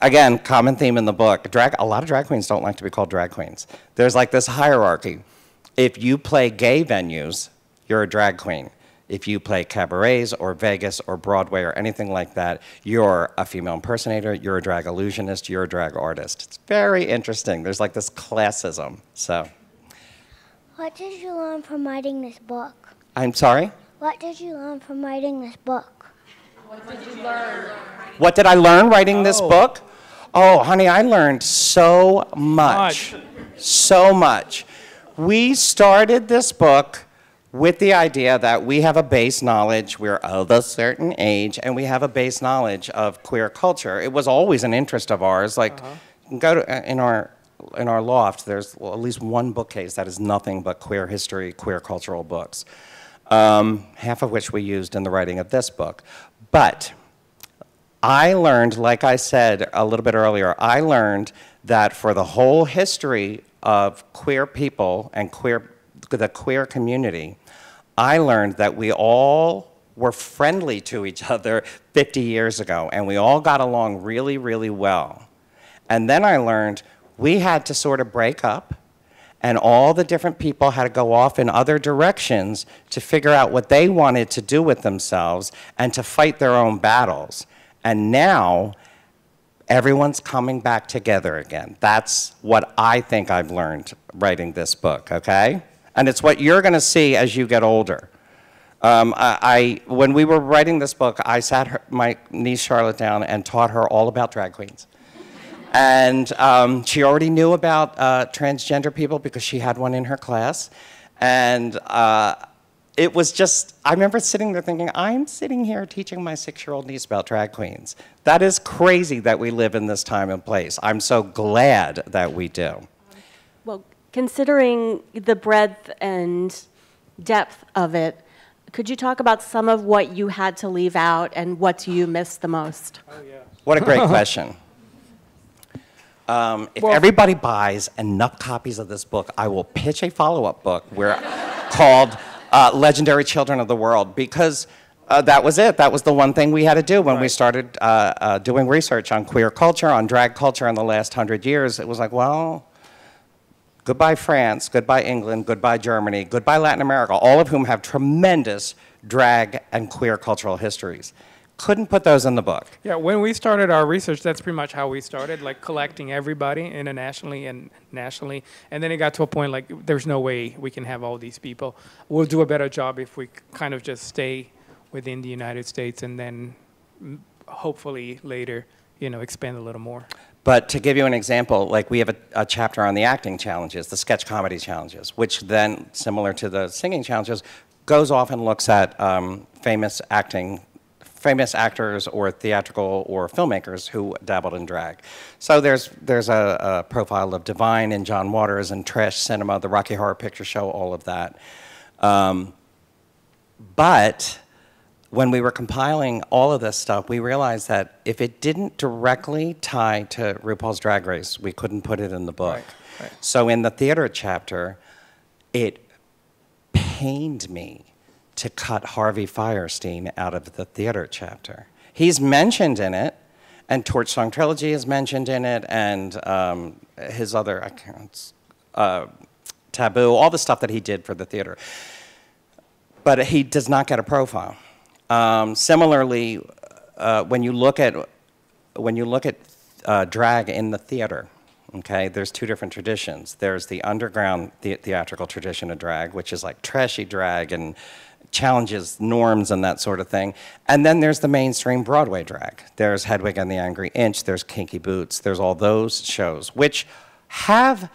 Again, common theme in the book. A lot of drag queens don't like to be called drag queens. There's like this hierarchy. If you play gay venues, you're a drag queen. If you play cabarets or Vegas or Broadway or anything like that, you're a female impersonator, you're a drag illusionist, you're a drag artist. It's very interesting. There's like this classism, so. What did you learn from writing this book? I'm sorry? What did you learn from writing this book? What did you learn from writing What did I learn writing this book? Oh, honey, I learned so much. So much. We started this book with the idea that we have a base knowledge, we're of a certain age, and we have a base knowledge of queer culture. It was always an interest of ours. Like, go to, in our loft, there's at least one bookcase that is nothing but queer history, queer cultural books, half of which we used in the writing of this book. But I learned, like I said a little bit earlier, I learned that for the whole history of queer people and the queer community, I learned that we all were friendly to each other 50 years ago, and we all got along really, really well. And then I learned we had to sort of break up, and all the different people had to go off in other directions to figure out what they wanted to do with themselves and to fight their own battles. And now, everyone's coming back together again. That's what I think I've learned writing this book, okay? And it's what you're gonna see as you get older. When we were writing this book, I sat my niece Charlotte down and taught her all about drag queens. And she already knew about transgender people because she had one in her class. And it was just, I remember sitting there thinking, I'm sitting here teaching my 6-year-old niece about drag queens. That is crazy that we live in this time and place. I'm so glad that we do. Well, considering the breadth and depth of it, could you talk about some of what you had to leave out and what do you miss the most? Oh, yeah. What a great question. If everybody buys enough copies of this book, I will pitch a follow-up book called Legendary Children of the World, because that was it. That was the one thing we had to do when we started doing research on queer culture, on drag culture in the last 100 years. It was like, well, goodbye France, goodbye England, goodbye Germany, goodbye Latin America, all of whom have tremendous drag and queer cultural histories. Couldn't put those in the book. Yeah, when we started our research, that's pretty much how we started, like collecting everybody internationally and nationally. And then it got to a point like, there's no way we can have all these people. We'll do a better job if we kind of just stay within the United States and then hopefully later, you know, expand a little more. But to give you an example, like we have a chapter on the acting challenges, the sketch comedy challenges, which then, similar to the singing challenges, goes off and looks at famous actors or theatrical or filmmakers who dabbled in drag. So there's a profile of Divine and John Waters and trash cinema, the Rocky Horror Picture Show, all of that. But when we were compiling all of this stuff, we realized that if it didn't directly tie to RuPaul's Drag Race, we couldn't put it in the book. Right. So in the theater chapter, it pained me to cut Harvey Fierstein out of the theater chapter. He's mentioned in it, and Torch Song Trilogy is mentioned in it, and his other accounts, Taboo, all the stuff that he did for the theater. But he does not get a profile. Similarly, when you look at drag in the theater, okay, there's two different traditions. There's the underground theatrical tradition of drag, which is like trashy drag and challenges norms and that sort of thing. And then there's the mainstream Broadway drag. There's Hedwig and the Angry Inch, there's Kinky Boots, there's all those shows, which have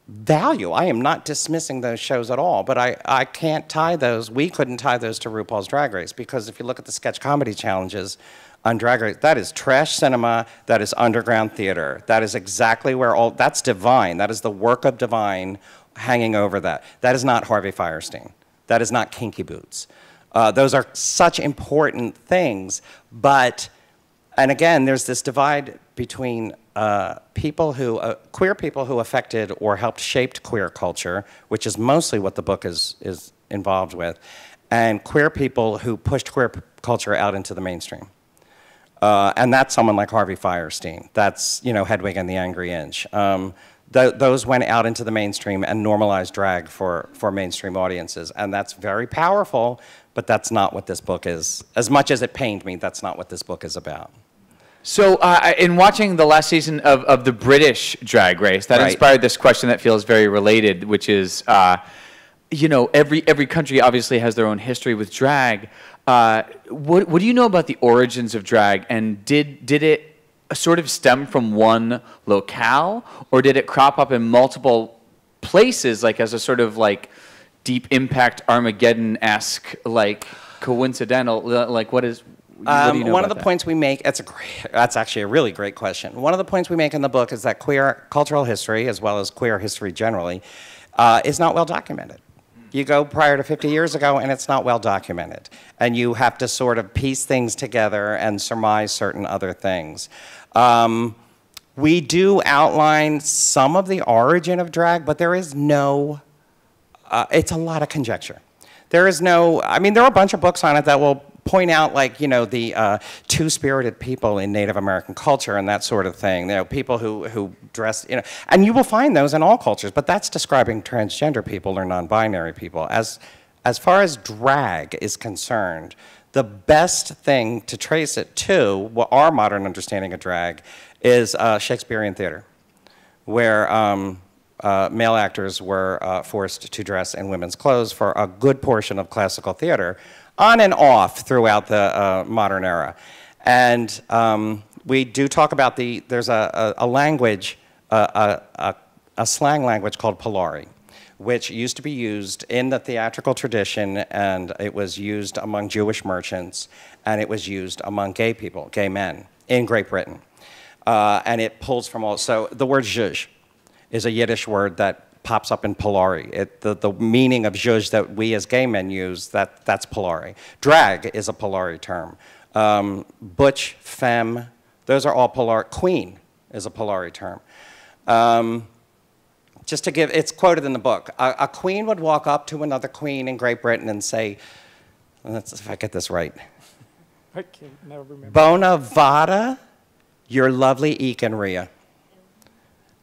value. I am not dismissing those shows at all, but I can't tie those, we couldn't tie those to RuPaul's Drag Race, because if you look at the sketch comedy challenges on Drag Race, that is trash cinema, that is underground theater. That is exactly where that's Divine. That is the work of Divine hanging over that. That is not Harvey Fierstein. That is not Kinky Boots. Those are such important things, and again, there's this divide between queer people who affected or helped shape queer culture, which is mostly what the book is involved with, and queer people who pushed queer culture out into the mainstream. And that's someone like Harvey Fierstein. That's, you know, Hedwig and the Angry Inch. Those went out into the mainstream and normalized drag for mainstream audiences. And that's very powerful, but that's not what this book is. As much as it pained me, that's not what this book is about. So in watching the last season of the British Drag Race, that Right. inspired this question that feels very related, which is, you know, every country obviously has their own history with drag. What do you know about the origins of drag, and did it sort of stem from one locale, or did it crop up in multiple places, like as a sort of like deep impact Armageddon-esque, like coincidental, like what do you know one about of the that? points we make, that's actually a really great question. One of the points we make in the book is that queer cultural history, as well as queer history generally, is not well documented. You go prior to 50 years ago and it's not well documented. And you have to sort of piece things together and surmise certain other things. We do outline some of the origin of drag, but there is no, it's a lot of conjecture. There is no, I mean, there are a bunch of books on it that will point out, like, you know, the two-spirited people in Native American culture and that sort of thing. You know, people who dress, you know, and you will find those in all cultures, but that's describing transgender people or non-binary people. As far as drag is concerned, the best thing to trace it to, what our modern understanding of drag, is Shakespearean theater, where male actors were forced to dress in women's clothes for a good portion of classical theater, on and off throughout the modern era. And we do talk about there's a language, a slang language called Polari, which used to be used in the theatrical tradition, and it was used among Jewish merchants, and it was used among gay people, gay men, in Great Britain. And it pulls from all, so the word zhuzh is a Yiddish word that pops up in Polari. The meaning of zhuzh that we as gay men use, that's Polari. Drag is a Polari term. Butch, femme, those are all Polari. Queen is a Polari term. Just to give, it's quoted in the book. A queen would walk up to another queen in Great Britain and say, let's see if I get this right. I can't never remember. Bona vada, your lovely Ekin Rhea,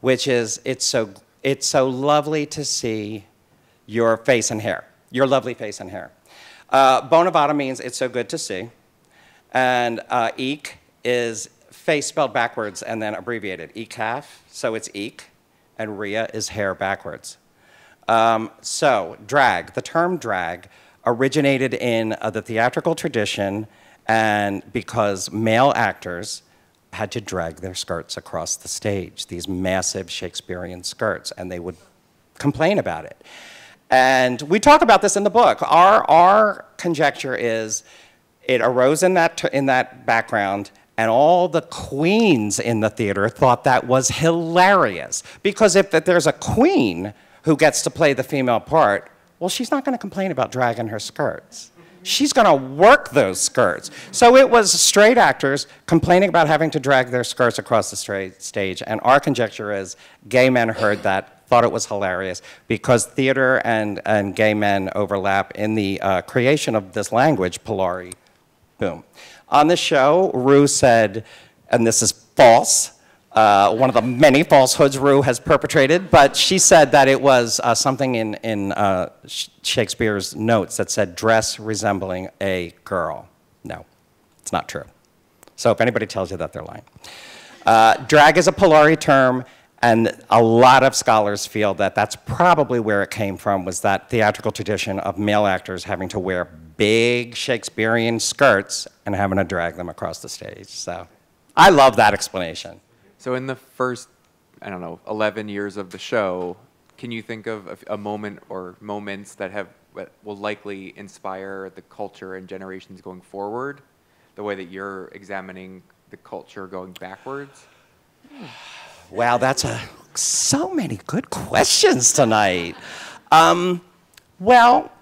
which is, it's so lovely to see your face and hair, your lovely face and hair. Bona vada means it's so good to see. And eek is face spelled backwards and then abbreviated. Ekaf, so it's eek, and Rhea is hair backwards. So drag, the term drag originated in the theatrical tradition, and because male actors had to drag their skirts across the stage, these massive Shakespearean skirts, and they would complain about it. And we talk about this in the book. Our conjecture is it arose in that background, and all the queens in the theater thought that was hilarious. Because if there's a queen who gets to play the female part, well, she's not going to complain about dragging her skirts. She's going to work those skirts. So it was straight actors complaining about having to drag their skirts across the stage, and our conjecture is gay men heard that, thought it was hilarious, because theater and gay men overlap in the creation of this language, Polari. Boom. On the show, Ru said, and this is false, one of the many falsehoods Ru has perpetrated, but she said that it was something in Shakespeare's notes that said, dress resembling a girl. No, it's not true. So if anybody tells you that, they're lying. Drag is a Polari term, and a lot of scholars feel that that's probably where it came from, was that theatrical tradition of male actors having to wear big Shakespearean skirts and having to drag them across the stage. So I love that explanation. So in the first, I don't know, 11 years of the show, can you think of a moment or moments that will likely inspire the culture and generations going forward, the way that you're examining the culture going backwards? Wow, that's so many good questions tonight. Well,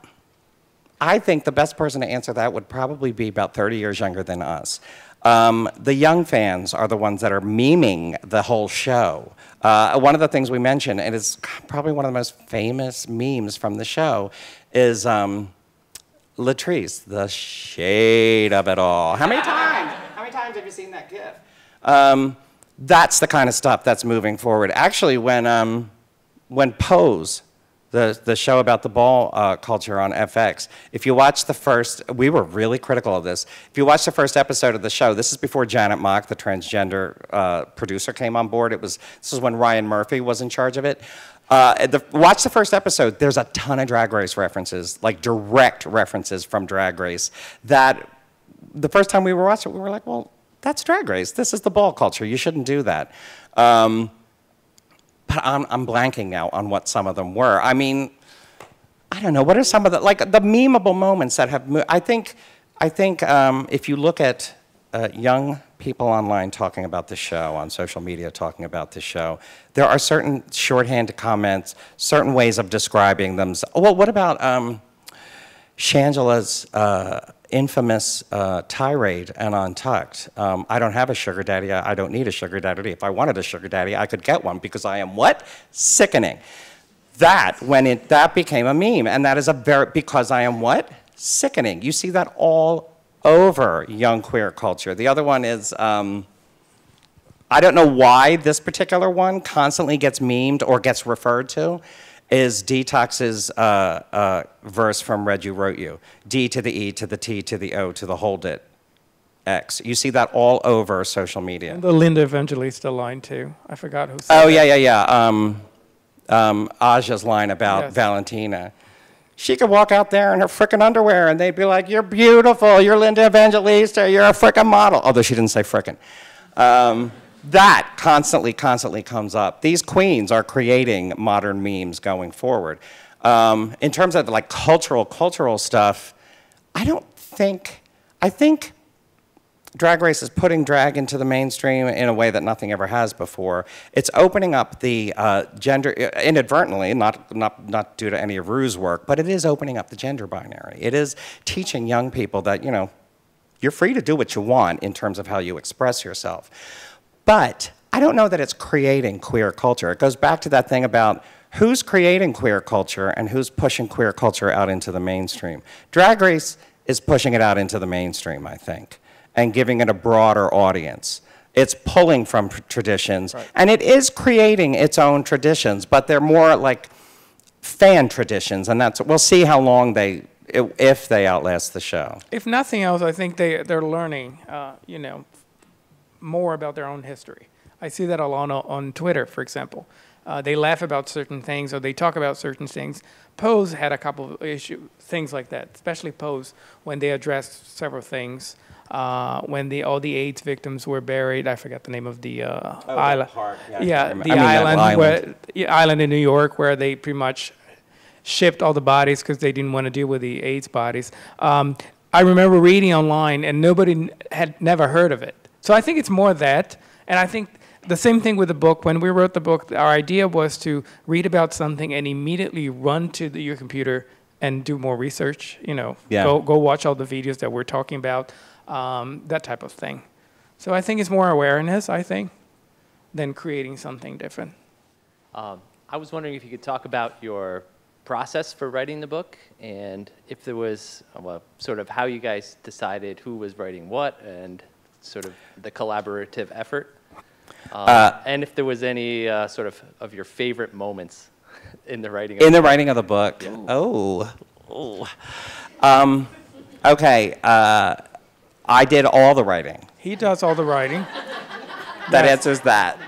I think the best person to answer that would probably be about 30 years younger than us. The young fans are the ones that are memeing the whole show. One of the things we mentioned, and it's probably one of the most famous memes from the show, is Latrice, the shade of it all. How many times have you seen that GIF? That's the kind of stuff that's moving forward. Actually, when Pose, the show about the ball culture on FX. If you watch the first, we were really critical of this. If you watch the first episode of the show, this is before Janet Mock, the transgender producer, came on board. This is when Ryan Murphy was in charge of it. Watch the first episode. There's a ton of Drag Race references, like direct references from Drag Race, that the first time we were watching it, we were like, well, that's Drag Race. This is the ball culture. You shouldn't do that. But I'm blanking now on what some of them were. I mean, I don't know. What are some of the, like, the memeable moments that have moved? I think if you look at young people online talking about the show, on social media talking about the show, there are certain shorthand comments, certain ways of describing them. Well, what about Shangela's infamous tirade and Untucked? I don't have a sugar daddy. I don't need a sugar daddy. If I wanted a sugar daddy, I could get one because I am what? Sickening. That, that became a meme, and that is because I am what? Sickening. You see that all over young queer culture. The other one is, I don't know why this particular one constantly gets memed or gets referred to, is Detox's verse from Read You Wrote You. D to the E to the T to the O to the hold it X. You see that all over social media. And the Linda Evangelista line too. I forgot who said that. Yeah. Aja's line about Valentina. She could walk out there in her frickin' underwear and they'd be like, you're beautiful, you're Linda Evangelista, you're a frickin' model. Although she didn't say frickin'. That constantly comes up. These queens are creating modern memes going forward. In terms of like cultural stuff, I think Drag Race is putting drag into the mainstream in a way that nothing ever has before. It's opening up the gender, inadvertently, not due to any of Rue's work, but it is opening up the gender binary. It is teaching young people that, you know, you're free to do what you want in terms of how you express yourself. But I don't know that it's creating queer culture. It goes back to that thing about who's creating queer culture and who's pushing queer culture out into the mainstream. Drag Race is pushing it out into the mainstream, I think, and giving it a broader audience. It's pulling from traditions, right, and it is creating its own traditions, but they're more like fan traditions, and we'll see how long if they outlast the show. If nothing else, I think they're learning, you know, more about their own history. I see that a lot on Twitter, for example. They laugh about certain things, or they talk about certain things. Pose had a couple of things like that, especially Pose, when they addressed several things. When all the AIDS victims were buried, I forgot the name of the island. The island in New York, where they pretty much shipped all the bodies because they didn't want to deal with the AIDS bodies. I remember reading online, and nobody had never heard of it. So I think it's more that, and I think the same thing with the book. When we wrote the book, our idea was to read about something and immediately run to your computer and do more research. You know, go watch all the videos that we're talking about. That type of thing. So I think it's more awareness, than creating something different. I was wondering if you could talk about your process for writing the book, and if there was, well, sort of how you guys decided who was writing what, and sort of the collaborative effort. And if there was any sort of your favorite moments in the writing of the book. Writing of the book. Okay. I did all the writing. He does all the writing. That answers that.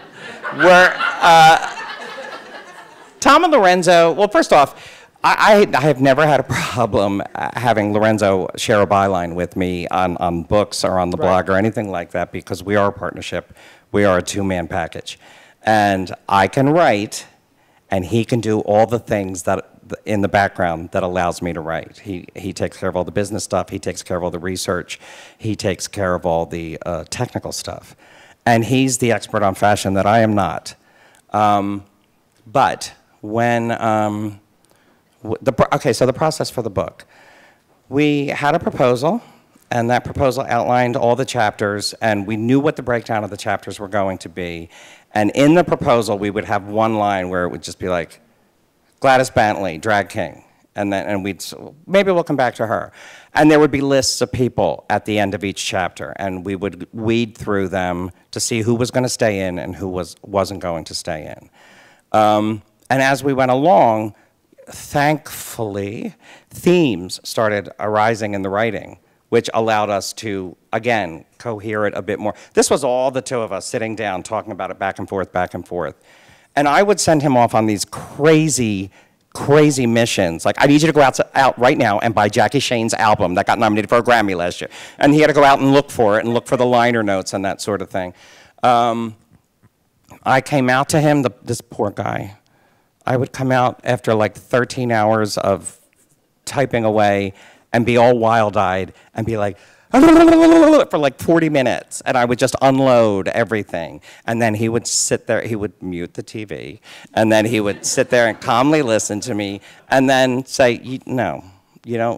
Tom and Lorenzo, well, first off, I have never had a problem having Lorenzo share a byline with me on books or on the blog or anything like that, because we are a partnership. We are a two-man package. And I can write, and he can do all the things that in the background that allows me to write. He takes care of all the business stuff. He takes care of all the research. He takes care of all the technical stuff. And he's the expert on fashion that I am not. But when, so the process for the book. We had a proposal, and that proposal outlined all the chapters, and we knew what the breakdown of the chapters were going to be. And in the proposal, we would have one line where it would just be like, Gladys Bentley, drag king, and maybe we'll come back to her. And there would be lists of people at the end of each chapter, and we would weed through them to see who was going to stay in and who wasn't going to stay in. And as we went along, thankfully, themes started arising in the writing, which allowed us to, again, cohere it a bit more. This was all the two of us sitting down, talking about it back and forth, back and forth. And I would send him off on these crazy missions. Like, I need you to go out right now and buy Jackie Shane's album that got nominated for a Grammy last year. And he had to go out and look for it and look for the liner notes and that sort of thing. I came out to him, this poor guy. I would come out after like 13 hours of typing away and be all wild-eyed and be like, for like 40 minutes, and I would just unload everything. And then he would sit there, he would mute the TV, and then he would sit there and calmly listen to me, and then say, no,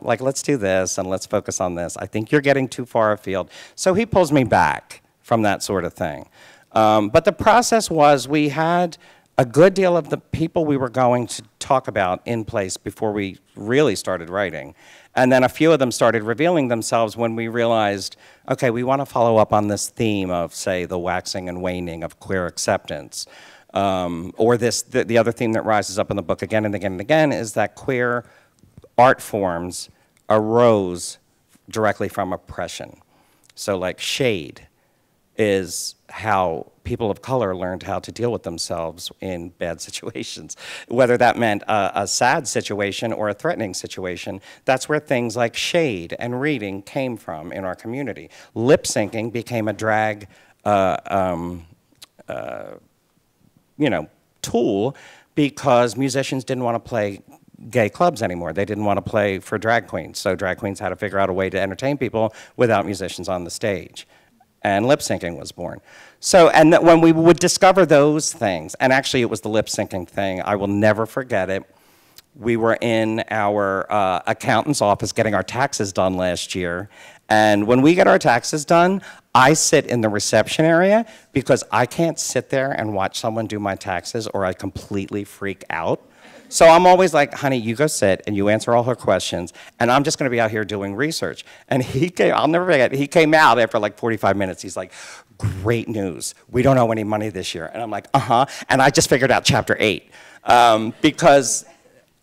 like, let's do this, and let's focus on this. I think you're getting too far afield. So he pulls me back from that sort of thing. But the process was, we had a good deal of the people we were going to talk about in place before we really started writing. And then a few of them started revealing themselves when we realized, okay, we want to follow up on this theme of, say, the waxing and waning of queer acceptance. Or the other theme that rises up in the book again and again and again is that queer art forms arose directly from oppression. So like shade is how people of color learned how to deal with themselves in bad situations. Whether that meant a sad situation or a threatening situation, that's where things like shade and reading came from in our community. Lip syncing became a drag tool because musicians didn't want to play gay clubs anymore. They didn't want to play for drag queens, so drag queens had to figure out a way to entertain people without musicians on the stage. And lip syncing was born. So, and when we would discover those things, and actually it was the lip syncing thing, I will never forget it. We were in our accountant's office getting our taxes done last year, and when we get our taxes done, I sit in the reception area because I can't sit there and watch someone do my taxes or I completely freak out. So I'm always like, honey, you go sit and you answer all her questions, and I'm just going to be out here doing research. And he came, I'll never forget, he came out after like 45 minutes. He's like, great news. We don't owe any money this year. And I'm like, uh-huh. And I just figured out chapter 8 because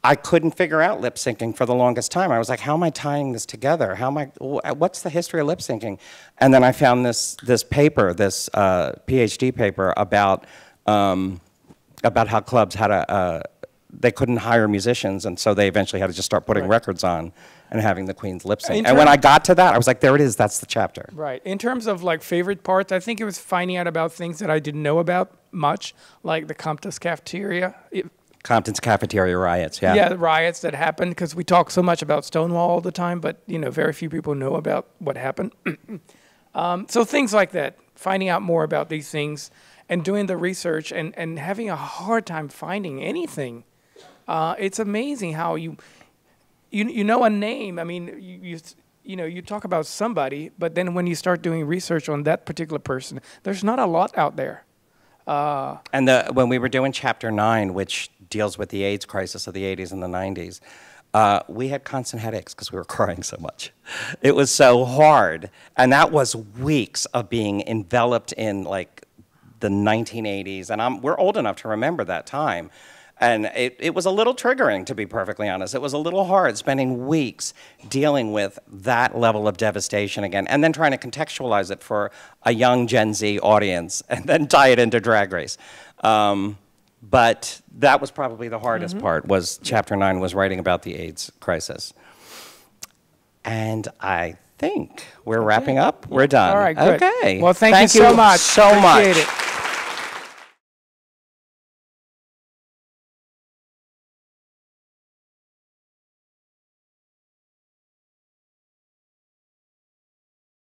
I couldn't figure out lip syncing for the longest time. I was like, how am I tying this together? What's the history of lip syncing? And then I found this paper, this PhD paper about how clubs had they couldn't hire musicians, and so they eventually had to just start putting records on and having the queens lip sync. And when I got to that, I was like, there it is, that's the chapter. Right. In terms of like favorite parts, I think it was finding out about things that I didn't know about much, like the Compton's cafeteria. Compton's cafeteria riots, yeah. Yeah, the riots that happened, because we talk so much about Stonewall all the time, but very few people know about what happened. So things like that, finding out more about these things and doing the research and having a hard time finding anything. It's amazing how you know a name. I mean, you talk about somebody, but then when you start doing research on that particular person, there's not a lot out there. And when we were doing Chapter 9, which deals with the AIDS crisis of the 80s and the 90s, we had constant headaches because we were crying so much. It was so hard. And that was weeks of being enveloped in like the 1980s. And we're old enough to remember that time. And it was a little triggering, to be perfectly honest. It was a little hard spending weeks dealing with that level of devastation again, and then trying to contextualize it for a young Gen Z audience, and then tie it into Drag Race. But that was probably the hardest part, was Chapter 9 was writing about the AIDS crisis. And I think we're wrapping up. We're done. All right, good. Okay. Well, thank you so much. So much. Appreciate it.